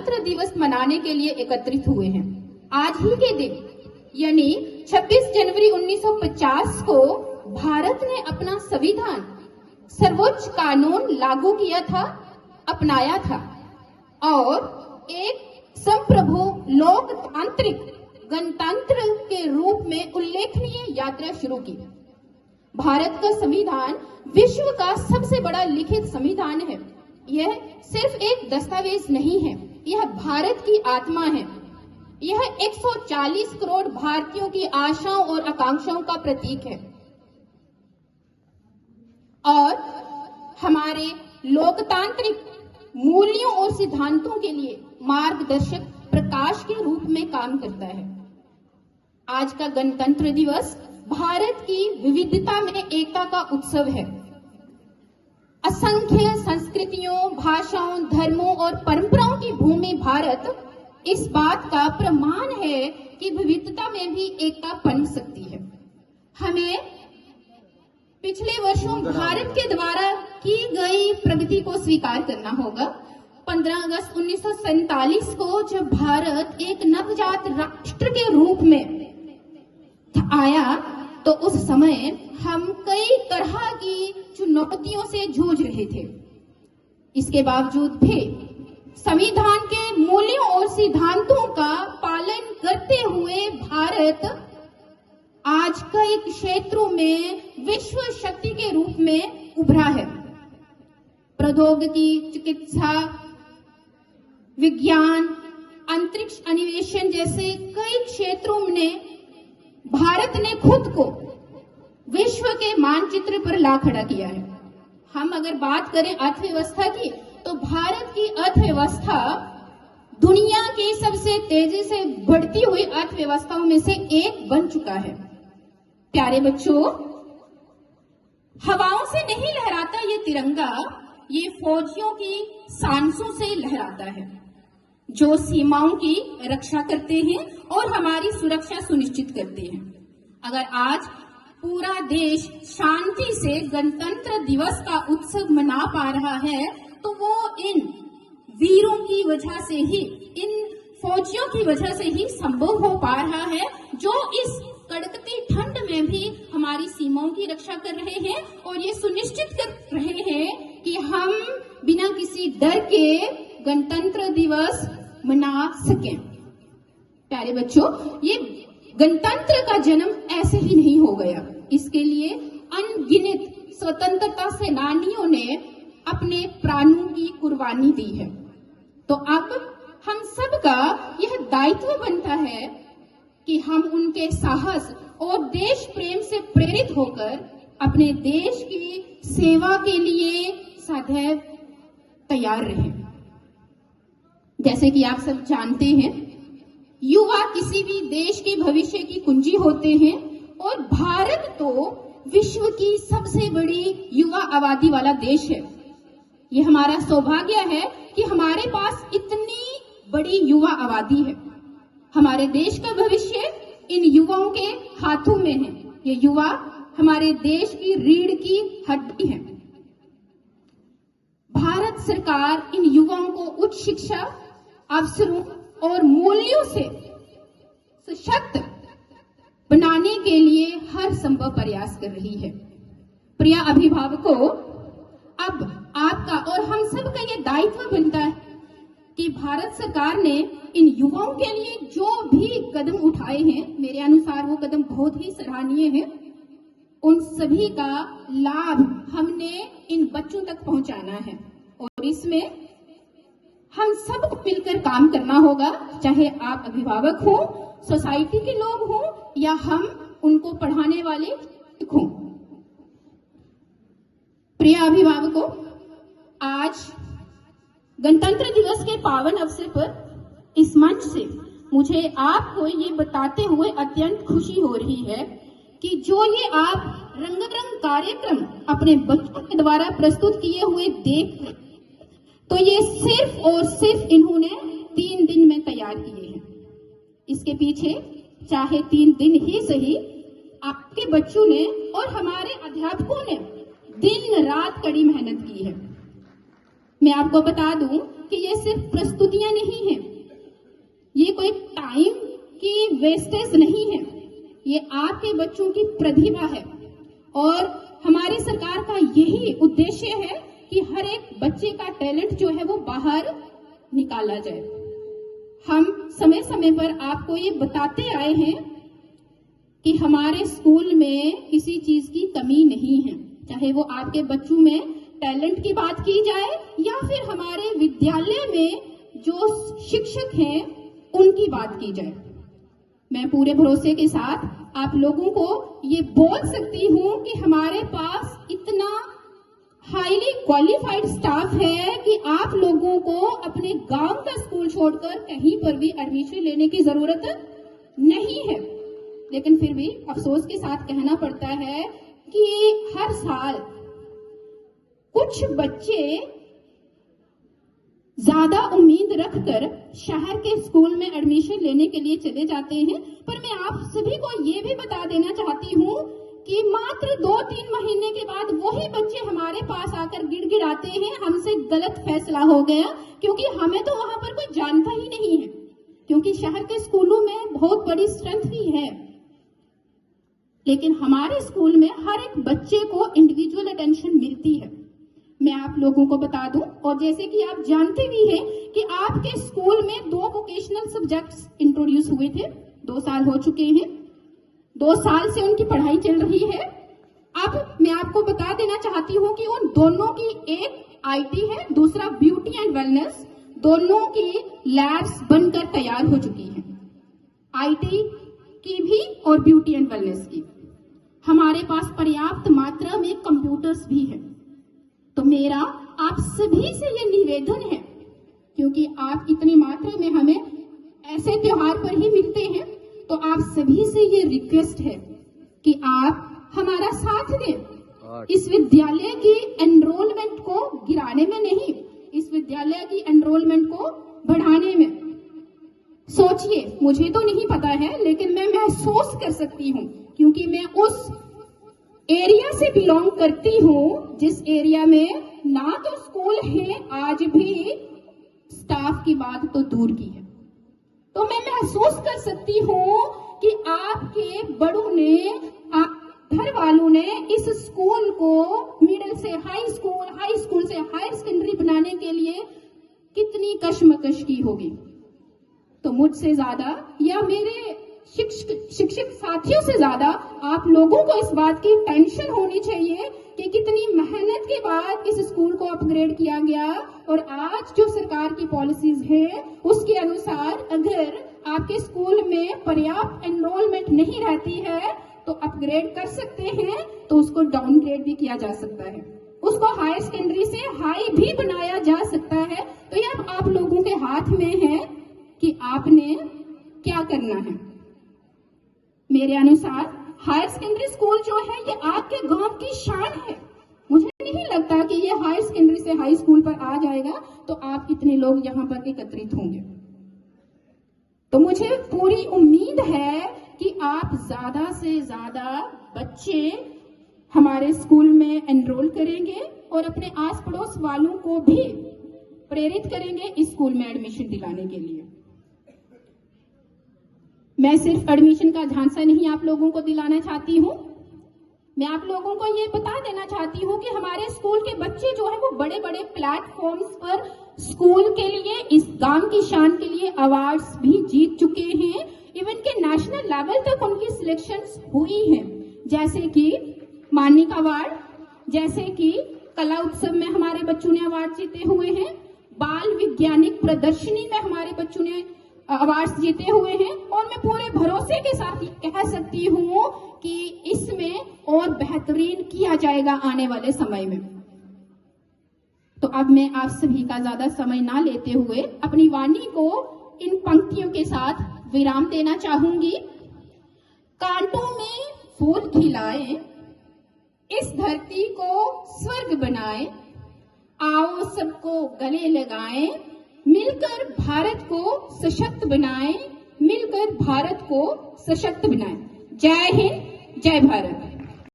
गणतंत्र दिवस मनाने के लिए एकत्रित हुए हैं। आज ही के दिन यानी 26 जनवरी 1950 को भारत ने अपना संविधान सर्वोच्च कानून लागू किया था, अपनाया था और एक संप्रभु लोकतांत्रिक गणतंत्र के रूप में उल्लेखनीय यात्रा शुरू की। भारत का संविधान विश्व का सबसे बड़ा लिखित संविधान है। यह सिर्फ एक दस्तावेज नहीं है, यह भारत की आत्मा है। यह 140 करोड़ भारतीयों की आशाओं और आकांक्षाओं का प्रतीक है और हमारे लोकतांत्रिक मूल्यों और सिद्धांतों के लिए मार्गदर्शक प्रकाश के रूप में काम करता है। आज का गणतंत्र दिवस भारत की विविधता में एकता का उत्सव है। असंख्य संस्कृतियों, भाषाओं, धर्मों और परंपराओं की भूमि भारत इस बात का प्रमाण है कि विविधता में भी एकता पनप सकती है। हमें पिछले वर्षों भारत के द्वारा की गई प्रगति को स्वीकार करना होगा। 15 अगस्त 1947 को जब भारत एक नवजात राष्ट्र के रूप में आया तो उस समय हम कई तरह की चुनौतियों से जूझ रहे थे। इसके बावजूद भी संविधान के मूल्यों और सिद्धांतों का पालन करते हुए भारत आज कई क्षेत्रों में विश्व शक्ति के रूप में उभरा है। प्रौद्योगिकी, चिकित्सा, विज्ञान, अंतरिक्ष अन्वेषण जैसे कई क्षेत्रों में भारत ने खुद को विश्व के मानचित्र पर ला खड़ा किया है। हम अगर बात करें अर्थव्यवस्था की तो भारत की अर्थव्यवस्था दुनिया की सबसे तेजी से बढ़ती हुई अर्थव्यवस्थाओं में से एक बन चुका है। प्यारे बच्चों, हवाओं से नहीं लहराता ये तिरंगा, ये फौजियों की सांसों से लहराता है जो सीमाओं की रक्षा करते हैं और हमारी सुरक्षा सुनिश्चित करते हैं। अगर आज पूरा देश शांति से गणतंत्र दिवस का उत्सव मना पा रहा है तो वो इन वीरों की वजह से ही, इन फौजियों की वजह से ही संभव हो पा रहा है जो इस कड़कती ठंड में भी हमारी सीमाओं की रक्षा कर रहे हैं और ये सुनिश्चित कर रहे हैं कि हम बिना किसी डर के गणतंत्र दिवस मना सकें। प्यारे बच्चों, ये गणतंत्र का जन्म ऐसे ही नहीं हो गया। इसके लिए अनगिनत स्वतंत्रता सेनानियों ने अपने प्राणों की कुर्बानी दी है। तो अब हम सबका यह दायित्व बनता है कि हम उनके साहस और देश प्रेम से प्रेरित होकर अपने देश की सेवा के लिए सदैव तैयार रहें। जैसे कि आप सब जानते हैं, युवा किसी भी देश के भविष्य की कुंजी होते हैं और भारत तो विश्व की सबसे बड़ी युवा आबादी वाला देश है। ये हमारा सौभाग्य है कि हमारे पास इतनी बड़ी युवा आबादी है। हमारे देश का भविष्य इन युवाओं के हाथों में है। ये युवा हमारे देश की रीढ़ की हड्डी है। भारत सरकार इन युवाओं को उच्च शिक्षा, अवसरों और मूल्यों से सशक्त बनाने के लिए हर संभव प्रयास कर रही है। प्रिय अभिभावकों, अब आपका और हम सब का ये दायित्व बनता है कि भारत सरकार ने इन युवाओं के लिए जो भी कदम उठाए हैं, मेरे अनुसार वो कदम बहुत ही सराहनीय है। उन सभी का लाभ हमने इन बच्चों तक पहुंचाना है और इसमें हम सबको मिलकर काम करना होगा, चाहे आप अभिभावक हो, सोसाइटी के लोग हों या हम उनको पढ़ाने वाले हों। प्रिय अभिभावकों, आज गणतंत्र दिवस के पावन अवसर पर इस मंच से मुझे आपको ये बताते हुए अत्यंत खुशी हो रही है कि जो ये आप रंगारंग कार्यक्रम अपने बच्चों के द्वारा प्रस्तुत किए हुए देख रहे, तो ये सिर्फ और सिर्फ इन्होंने 3 दिन में तैयार किए हैं। इसके पीछे चाहे 3 दिन ही सही, आपके बच्चों ने और हमारे अध्यापकों ने दिन रात कड़ी मेहनत की है। मैं आपको बता दूं कि ये सिर्फ प्रस्तुतियां नहीं हैं, टाइम की वेस्टेज नहीं है, ये आपके बच्चों की प्रतिभा है। और हमारी सरकार का यही उद्देश्य है कि हर एक बच्चे का टैलेंट जो है वो बाहर निकाला जाए। हम समय समय पर आपको ये बताते आए हैं कि हमारे स्कूल में किसी चीज की कमी नहीं है, चाहे वो आपके बच्चों में टैलेंट की बात की जाए या फिर हमारे विद्यालय में जो शिक्षक हैं उनकी बात की जाए। मैं पूरे भरोसे के साथ आप लोगों को ये बोल सकती हूँ कि हमारे पास इतना हाईली क्वालिफाइड स्टाफ है कि आप लोगों को अपने गांव का स्कूल छोड़कर कहीं पर भी एडमिशन लेने की जरूरत नहीं है। लेकिन फिर भी अफसोस के साथ कहना पड़ता है कि हर साल कुछ बच्चे ज्यादा उम्मीद रखकर शहर के स्कूल में एडमिशन लेने के लिए चले जाते हैं। पर मैं आप सभी को ये भी बता देना चाहती हूँ कि मात्र 2-3 महीने के बाद वही बच्चे हमारे पास आकर गिड़गिड़ाते हैं, हमसे गलत फैसला हो गया, क्योंकि हमें तो वहां पर कोई जानता ही नहीं है। क्योंकि शहर के स्कूलों में बहुत बड़ी स्ट्रेंथ भी है, लेकिन हमारे स्कूल में हर एक बच्चे को इंडिविजुअल अटेंशन मिलती है। मैं आप लोगों को बता दूं, और जैसे कि आप जानते भी हैं कि आपके स्कूल में 2 वोकेशनल सब्जेक्ट्स इंट्रोड्यूस हुए थे, 2 साल हो चुके हैं, 2 साल से उनकी पढ़ाई चल रही है। अब मैं आपको बता देना चाहती हूँ कि उन दोनों की, एक आईटी है, दूसरा ब्यूटी एंड वेलनेस, दोनों की लैब्स बनकर तैयार हो चुकी हैं, आईटी की भी और ब्यूटी एंड वेलनेस की। हमारे पास पर्याप्त मात्रा में कंप्यूटर्स भी है। तो मेरा आप सभी से ये निवेदन है, क्योंकि आप इतनी मात्रा में हमें ऐसे त्योहार पर ही मिलते हैं, तो आप सभी से ये रिक्वेस्ट है कि आप हमारा साथ दें। इस विद्यालय की एनरोलमेंट को गिराने में नहीं, इस विद्यालय की एनरोलमेंट को बढ़ाने में। सोचिए, मुझे तो नहीं पता है, लेकिन मैं महसूस कर सकती हूँ, क्योंकि मैं उस एरिया से बिलोंग करती हूँ जिस एरिया में ना तो स्कूल है, आज भी स्टाफ की बात तो दूर की है। तो मैं महसूस कर सकती हूँ कि आपके बड़ों ने, घर वालों ने इस स्कूल को मिडिल से हाई स्कूल से हायर सेकेंडरी बनाने के लिए कितनी कश्मकश की होगी। तो मुझसे ज्यादा या मेरे शिक्षक साथियों से ज्यादा आप लोगों को इस बात की टेंशन होनी चाहिए कि कितनी मेहनत के बाद इस स्कूल को अपग्रेड किया गया, और आज जो सरकार की पॉलिसीज है उसके अनुसार अगर आपके स्कूल में पर्याप्त एनरोलमेंट नहीं रहती है तो अपग्रेड कर सकते हैं, तो उसको डाउनग्रेड भी किया जा सकता है, उसको हायर सेकेंडरी से हाई भी बनाया जा सकता है। तो ये अब आप लोगों के हाथ में है कि आपने क्या करना है। मेरे अनुसार हायर सेकेंडरी स्कूल जो है ये आपके गांव की शान है। मुझे नहीं लगता कि ये हायर सेकेंडरी से हाई स्कूल पर आ जाएगा तो आप इतने लोग यहाँ पर एकत्रित होंगे। तो मुझे पूरी उम्मीद है कि आप ज्यादा से ज्यादा बच्चे हमारे स्कूल में एनरोल करेंगे और अपने आस पड़ोस वालों को भी प्रेरित करेंगे इस स्कूल में एडमिशन दिलाने के लिए। मैं सिर्फ एडमिशन का झांसा नहीं आप लोगों को दिलाना चाहती हूँ, मैं आप लोगों को ये बता देना चाहती हूँ कि हमारे स्कूल के बच्चे जो है वो बड़े बड़े प्लेटफॉर्म्स पर स्कूल के लिए, इस गांव की शान के लिए अवार्ड्स भी जीत चुके हैं। इवन के नेशनल लेवल तक उनकी सिलेक्शंस हुई हैं, जैसे कि मानिक अवार्ड, जैसे कि कला उत्सव में हमारे बच्चों ने अवार्ड जीते हुए हैं, बाल वैज्ञानिक प्रदर्शनी में हमारे बच्चों ने अवार्ड्स जीते हुए हैं, और मैं पूरे भरोसे के साथ कह सकती हूँ कि इसमें और बेहतरीन किया जाएगा आने वाले समय में। तो अब मैं आप सभी का ज्यादा समय ना लेते हुए अपनी वाणी को इन पंक्तियों के साथ विराम देना चाहूंगी। कांटों में फूल खिलाए, इस धरती को स्वर्ग बनाए, आओ सबको गले लगाएं, मिलकर भारत को सशक्त बनाएं, मिलकर भारत को सशक्त बनाएं। जय हिंद, जय भारत।